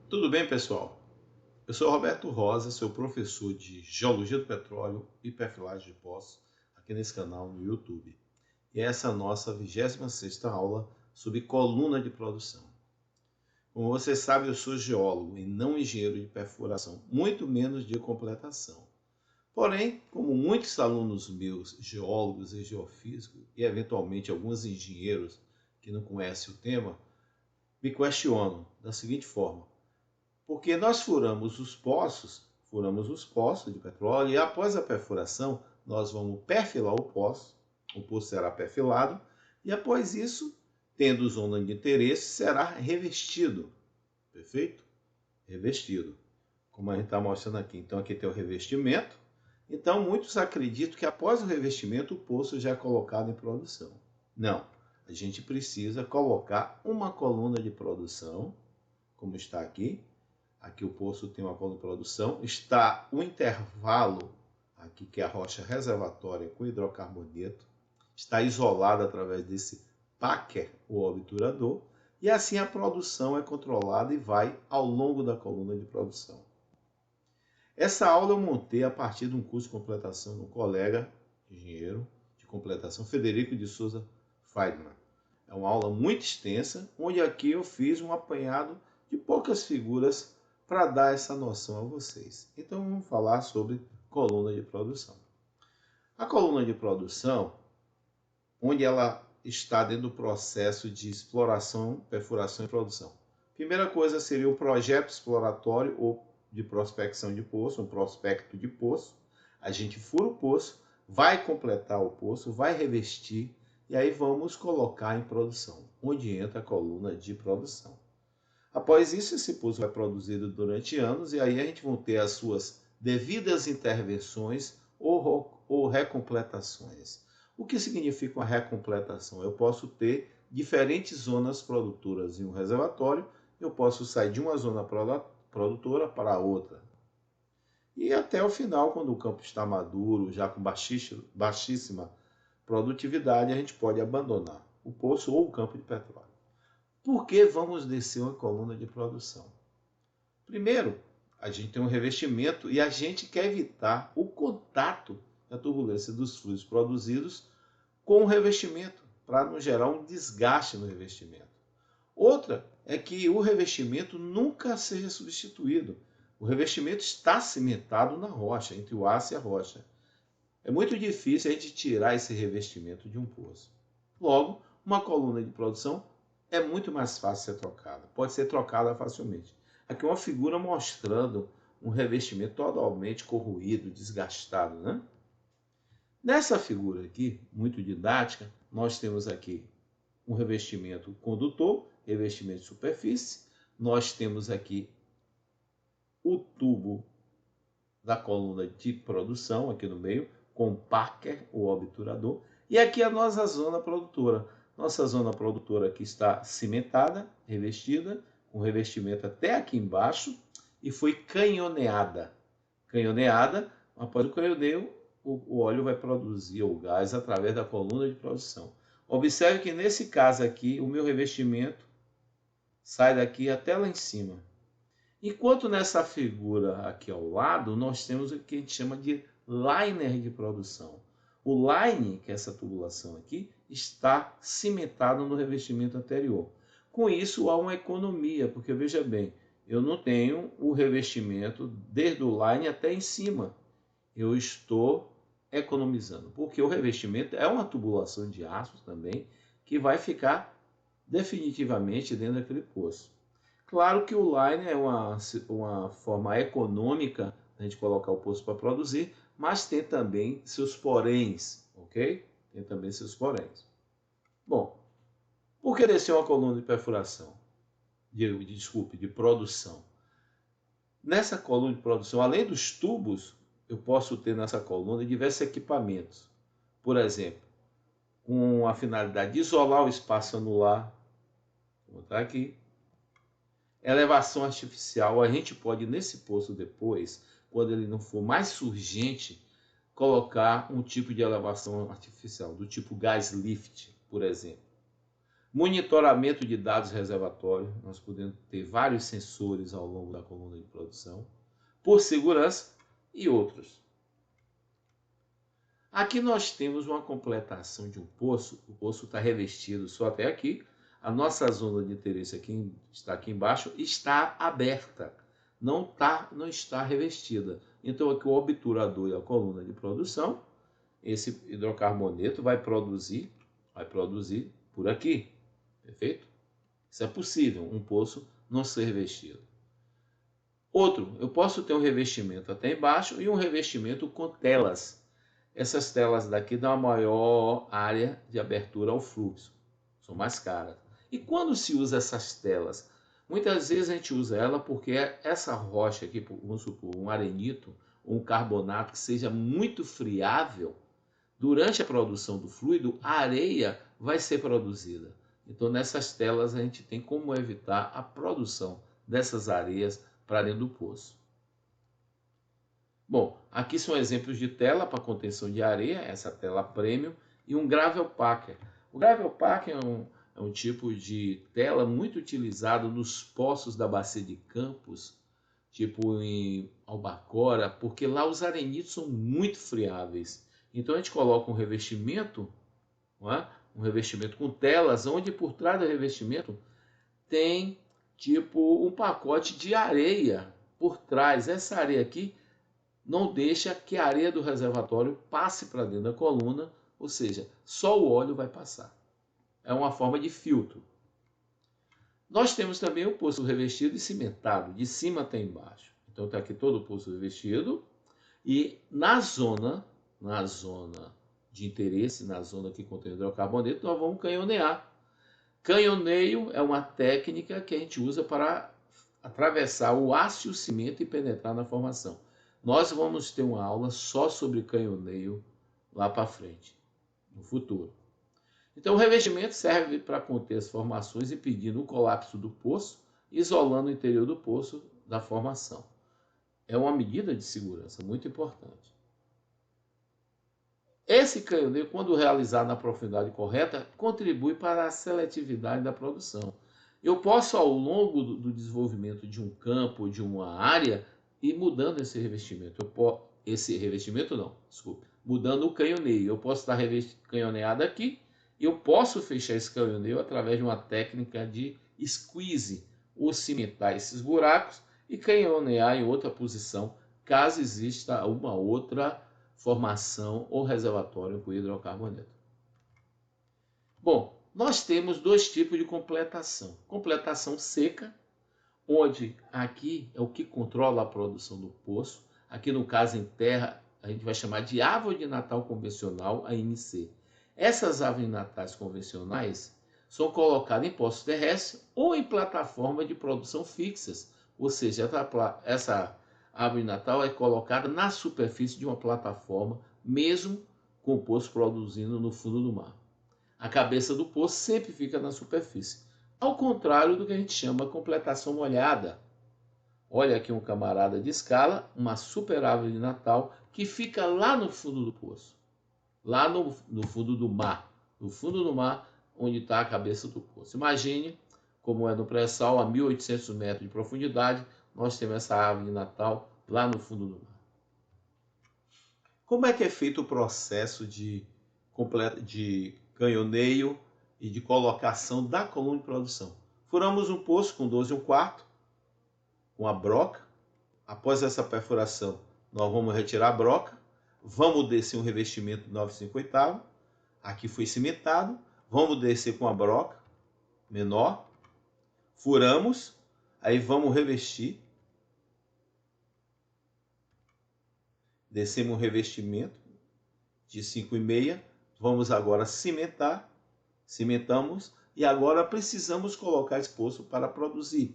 Tudo bem, pessoal? Eu sou Roberto Rosa, sou professor de Geologia do Petróleo e Perfilagem de Poços aqui nesse canal no YouTube. E essa é a nossa 26ª aula sobre coluna de produção. Como você sabe, eu sou geólogo e não engenheiro de perfuração, muito menos de completação. Porém, como muitos alunos meus, geólogos e geofísicos, e eventualmente alguns engenheiros que não conhecem o tema, me questionam da seguinte forma: porque nós furamos os poços de petróleo e após a perfuração nós vamos perfilar o poço será perfilado e após isso, tendo zona de interesse, será revestido, perfeito? Revestido, como a gente está mostrando aqui. Então aqui tem o revestimento. Então muitos acreditam que após o revestimento o poço já é colocado em produção. Não, a gente precisa colocar uma coluna de produção, como está aqui. Aqui o poço tem uma coluna de produção, está o intervalo, aqui que é a rocha reservatória com hidrocarboneto, está isolada através desse packer, o obturador, e assim a produção é controlada e vai ao longo da coluna de produção. Essa aula eu montei a partir de um curso de completação do colega engenheiro de completação, Federico de Souza Friedman. É uma aula muito extensa, onde aqui eu fiz um apanhado de poucas figuras para dar essa noção a vocês. Então vamos falar sobre coluna de produção. A coluna de produção, onde ela está dentro do processo de exploração, perfuração e produção. Primeira coisa seria o projeto exploratório ou de prospecção de poço, um prospecto de poço. A gente fura o poço, vai completar o poço, vai revestir e aí vamos colocar em produção, onde entra a coluna de produção. Após isso, esse poço vai produzido durante anos e aí a gente vai ter as suas devidas intervenções ou recompletações. O que significa uma recompletação? Eu posso ter diferentes zonas produtoras em um reservatório, eu posso sair de uma zona produtora para outra. E até o final, quando o campo está maduro, já com baixíssima produtividade, a gente pode abandonar o poço ou o campo de petróleo. Por que vamos descer uma coluna de produção? Primeiro, a gente tem um revestimento e a gente quer evitar o contato da turbulência dos fluidos produzidos com o revestimento, para não gerar um desgaste no revestimento. Outra é que o revestimento nunca seja substituído. O revestimento está cimentado na rocha, entre o aço e a rocha. É muito difícil a gente tirar esse revestimento de um poço. Logo, uma coluna de produção é muito mais fácil ser trocada. Pode ser trocada facilmente. Aqui uma figura mostrando um revestimento totalmente corroído, desgastado, né? Nessa figura aqui, muito didática, nós temos aqui um revestimento condutor, revestimento de superfície. Nós temos aqui o tubo da coluna de produção, aqui no meio, com o packer, o obturador. E aqui a nossa zona produtora. Nossa zona produtora aqui está cimentada, revestida, com revestimento até aqui embaixo, e foi canhoneada. Canhoneada, após o canhoneio, o óleo vai produzir o gás através da coluna de produção. Observe que nesse caso aqui, o meu revestimento sai daqui até lá em cima. Enquanto nessa figura aqui ao lado, nós temos o que a gente chama de liner de produção. O line, que é essa tubulação aqui, está cimentado no revestimento anterior. Com isso, há uma economia, porque veja bem, eu não tenho o revestimento desde o line até em cima. Eu estou economizando, porque o revestimento é uma tubulação de aço também, que vai ficar definitivamente dentro daquele poço. Claro que o line é uma forma econômica de a gente colocar o poço para produzir, mas tem também seus poréns, ok? Tem também seus poréns. Bom, por que descer uma coluna de perfuração? De produção. Nessa coluna de produção, além dos tubos, eu posso ter nessa coluna diversos equipamentos. Por exemplo, com a finalidade de isolar o espaço anular, vou botar aqui. Elevação artificial, a gente pode nesse poço depois, quando ele não for mais surgente, colocar um tipo de elevação artificial, do tipo gás lift, por exemplo. Monitoramento de dados reservatórios, nós podemos ter vários sensores ao longo da coluna de produção, por segurança e outros. Aqui nós temos uma completação de um poço, o poço está revestido só até aqui, a nossa zona de interesse aqui, está aqui embaixo, está aberta, não está revestida. Então aqui o obturador e a coluna de produção, esse hidrocarboneto vai produzir por aqui, perfeito? Isso é possível, um poço não ser revestido. Outro, eu posso ter um revestimento até embaixo e um revestimento com telas. Essas telas daqui dão uma maior área de abertura ao fluxo, são mais caras. E quando se usa essas telas? Muitas vezes a gente usa ela porque essa rocha aqui, vamos supor, um arenito ou um carbonato que seja muito friável, durante a produção do fluido, a areia vai ser produzida. Então nessas telas a gente tem como evitar a produção dessas areias para dentro do poço. Bom, aqui são exemplos de tela para contenção de areia, essa tela premium, e um gravel packer. O gravel packer é um tipo de tela muito utilizado nos poços da bacia de Campos, tipo em Albacora, porque lá os arenitos são muito friáveis. Então a gente coloca um revestimento, não é? Um revestimento com telas, onde por trás do revestimento tem tipo um pacote de areia por trás. Essa areia aqui não deixa que a areia do reservatório passe para dentro da coluna, ou seja, só o óleo vai passar. É uma forma de filtro. Nós temos também o poço revestido e cimentado, de cima até embaixo. Então está aqui todo o poço revestido e na zona de interesse, na zona que contém hidrocarboneto, nós vamos canhonear. Canhoneio é uma técnica que a gente usa para atravessar o aço e o cimento e penetrar na formação. Nós vamos ter uma aula só sobre canhoneio lá para frente, no futuro. Então o revestimento serve para conter as formações impedindo o colapso do poço, isolando o interior do poço da formação. É uma medida de segurança muito importante. Esse canhoneio, quando realizado na profundidade correta, contribui para a seletividade da produção. Eu posso, ao longo do desenvolvimento de um campo, de uma área, ir mudando esse revestimento. Mudando o canhoneio. Eu posso estar canhoneado aqui e eu posso fechar esse canhoneio através de uma técnica de squeeze, ou cimentar esses buracos e canhonear em outra posição, caso exista uma outra formação ou reservatório com hidrocarboneto. Bom, nós temos dois tipos de completação. Completação seca, onde aqui é o que controla a produção do poço. Aqui no caso em terra, a gente vai chamar de árvore de Natal convencional, ANC. Essas árvores de natais convencionais são colocadas em poços terrestres ou em plataformas de produção fixas, ou seja, essa árvore de Natal é colocada na superfície de uma plataforma, mesmo com o poço produzindo no fundo do mar. A cabeça do poço sempre fica na superfície, ao contrário do que a gente chama de completação molhada. Olha aqui um camarada de escala, uma super árvore de Natal, que fica lá no fundo do poço, lá no fundo do mar, onde está a cabeça do poço. Imagine como é no pré-sal, a 1.800 metros de profundidade, nós temos essa árvore de Natal lá no fundo do mar. Como é que é feito o processo de canhoneio e de colocação da coluna de produção? Furamos um poço com 12 1/4, com a broca. Após essa perfuração, nós vamos retirar a broca, vamos descer um revestimento de 9/5/8, aqui foi cimentado, vamos descer com a broca menor, furamos, aí vamos revestir, descemos um revestimento de 5,5, vamos agora cimentar, cimentamos e agora precisamos colocar esse poço para produzir.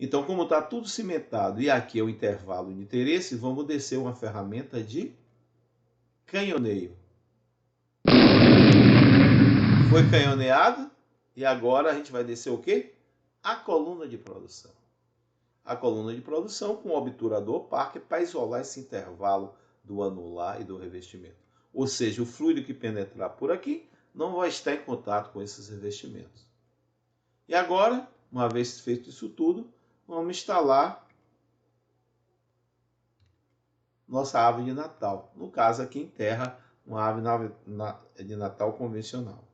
Então, como está tudo cimentado e aqui é o intervalo de interesse, vamos descer uma ferramenta de canhoneio. Foi canhoneado e agora a gente vai descer o quê? A coluna de produção. A coluna de produção com o obturador Parker para isolar esse intervalo do anular e do revestimento. Ou seja, o fluido que penetrar por aqui não vai estar em contato com esses revestimentos. E agora, uma vez feito isso tudo, vamos instalar nossa árvore de Natal. No caso aqui em terra, uma árvore de Natal convencional.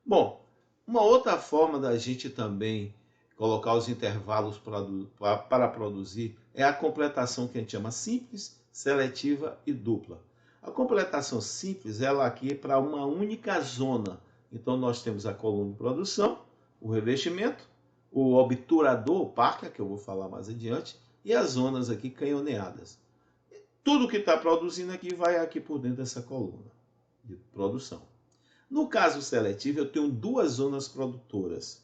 Bom, uma outra forma da gente também colocar os intervalos para produzir é a completação que a gente chama simples, seletiva e dupla. A completação simples, ela aqui é para uma única zona. Então nós temos a coluna de produção, o revestimento, o obturador, o parker, que eu vou falar mais adiante, e as zonas aqui canhoneadas. Tudo que está produzindo aqui vai aqui por dentro dessa coluna de produção. No caso seletivo, eu tenho duas zonas produtoras.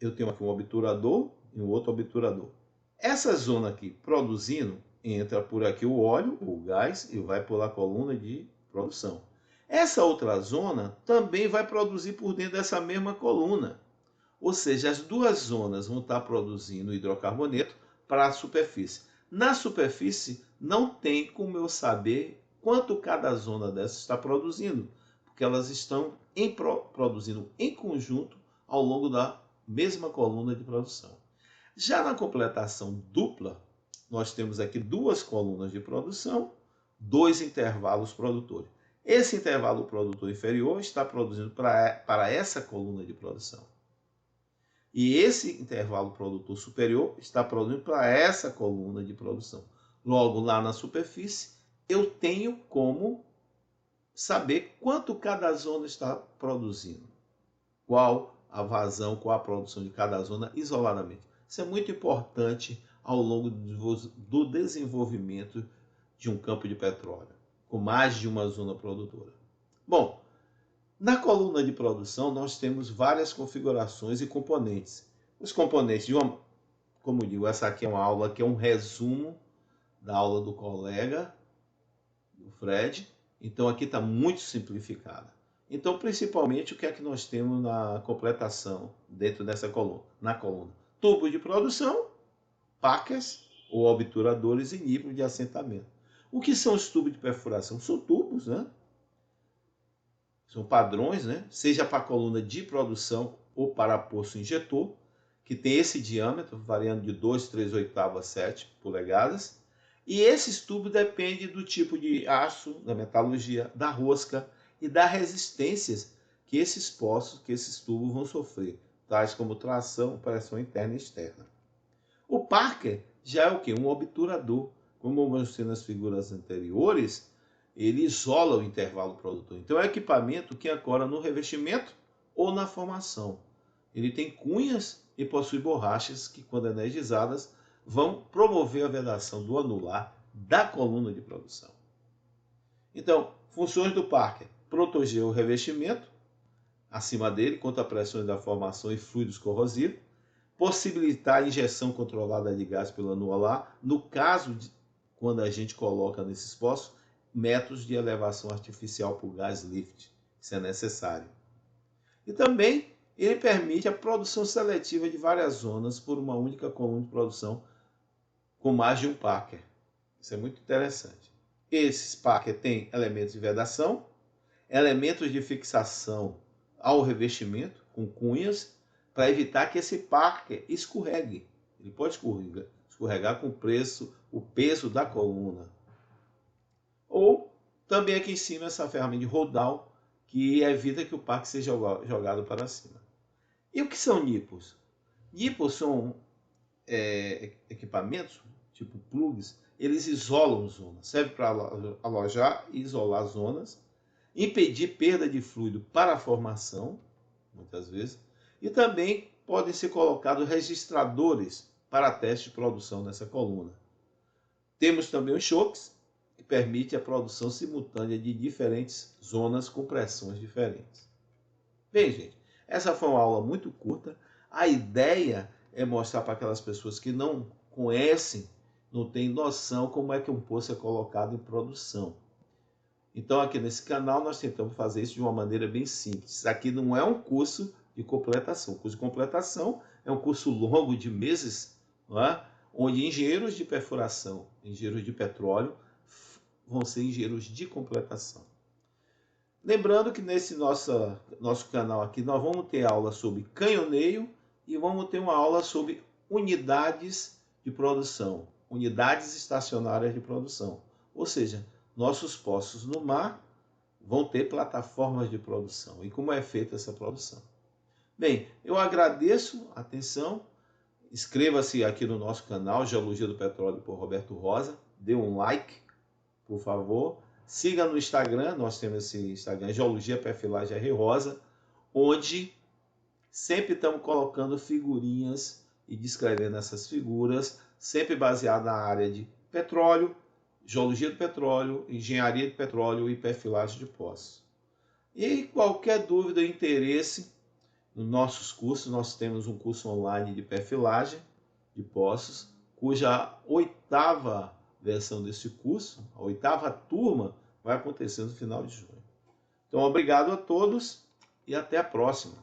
Eu tenho aqui um obturador e um outro obturador. Essa zona aqui produzindo, entra por aqui o óleo, o gás, e vai pela coluna de produção. Essa outra zona também vai produzir por dentro dessa mesma coluna. Ou seja, as duas zonas vão estar produzindo hidrocarboneto para a superfície. Na superfície, não tem como eu saber quanto cada zona dessa está produzindo, porque elas estão produzindo em conjunto ao longo da mesma coluna de produção. Já na completação dupla, nós temos aqui duas colunas de produção, dois intervalos produtores. Esse intervalo produtor inferior está produzindo para essa coluna de produção. E esse intervalo produtor superior está produzindo para essa coluna de produção. Logo, lá na superfície, eu tenho como saber quanto cada zona está produzindo. Qual a vazão, qual a produção de cada zona isoladamente. Isso é muito importante ao longo do desenvolvimento de um campo de petróleo, com mais de uma zona produtora. Bom, na coluna de produção nós temos várias configurações e componentes. Os componentes, como eu digo, essa aqui é uma aula que é um resumo da aula do colega, do Fred. Então aqui está muito simplificada. Então, principalmente, o que é que nós temos na completação dentro dessa coluna? Na coluna, tubo de produção, packers ou obturadores e nível de assentamento. O que são os tubos de perfuração? São tubos, né? São padrões, né? Seja para a coluna de produção ou para poço injetor, que tem esse diâmetro, variando de 2, 3 oitavos a 7 polegadas. E esses tubos dependem do tipo de aço, da metalurgia, da rosca e das resistências que esses poços, que esses tubos vão sofrer, tais como tração, pressão interna e externa. O parker já é o quê? Um obturador. Como eu mostrei nas figuras anteriores, ele isola o intervalo produtor. Então é um equipamento que ancora no revestimento ou na formação. Ele tem cunhas e possui borrachas que, quando energizadas, vão promover a vedação do anular da coluna de produção. Então, funções do parker: proteger o revestimento acima dele contra pressões da formação e fluidos corrosivos, possibilitar a injeção controlada de gás pelo anular, no caso de quando a gente coloca nesses poços métodos de elevação artificial por gás lift, isso é necessário. E também ele permite a produção seletiva de várias zonas por uma única coluna de produção com mais de um parker. Isso é muito interessante. Esses parker têm elementos de vedação, elementos de fixação ao revestimento com cunhas, para evitar que esse parker escorregue. Ele pode escorregar com o peso da coluna. Ou também aqui em cima essa ferramenta de rodal, que evita que o parker seja jogado para cima. E o que são NIPOS? NIPOS são equipamentos, tipo plugs, eles isolam zonas, serve para alojar e isolar zonas, impedir perda de fluido para a formação, muitas vezes, e também podem ser colocados registradores para teste de produção nessa coluna. Temos também os choques, que permite a produção simultânea de diferentes zonas com pressões diferentes. Bem, gente, essa foi uma aula muito curta. A ideia é mostrar para aquelas pessoas que não conhecem, não têm noção como é que um poço é colocado em produção. Então, aqui nesse canal, nós tentamos fazer isso de uma maneira bem simples. Isso aqui não é um curso de completação. O curso de completação é um curso longo de meses, não é? Onde engenheiros de perfuração, engenheiros de petróleo, vão ser engenheiros de completação. Lembrando que nesse nosso canal aqui nós vamos ter aula sobre canhoneio e vamos ter uma aula sobre unidades de produção, unidades estacionárias de produção. Ou seja, nossos poços no mar vão ter plataformas de produção e como é feita essa produção. Bem, eu agradeço a atenção, inscreva-se aqui no nosso canal Geologia do Petróleo por Roberto Rosa, dê um like, por favor. Siga no Instagram, nós temos esse Instagram, Geologia Perfilagem R. Rosa, onde sempre estamos colocando figurinhas e descrevendo essas figuras, sempre baseado na área de petróleo, geologia do petróleo, engenharia de petróleo e perfilagem de poços. E qualquer dúvida ou interesse nos nossos cursos, nós temos um curso online de perfilagem de poços, cuja 8ª versão desse curso, a 8ª turma, vai acontecer no final de junho. Então, obrigado a todos e até a próxima.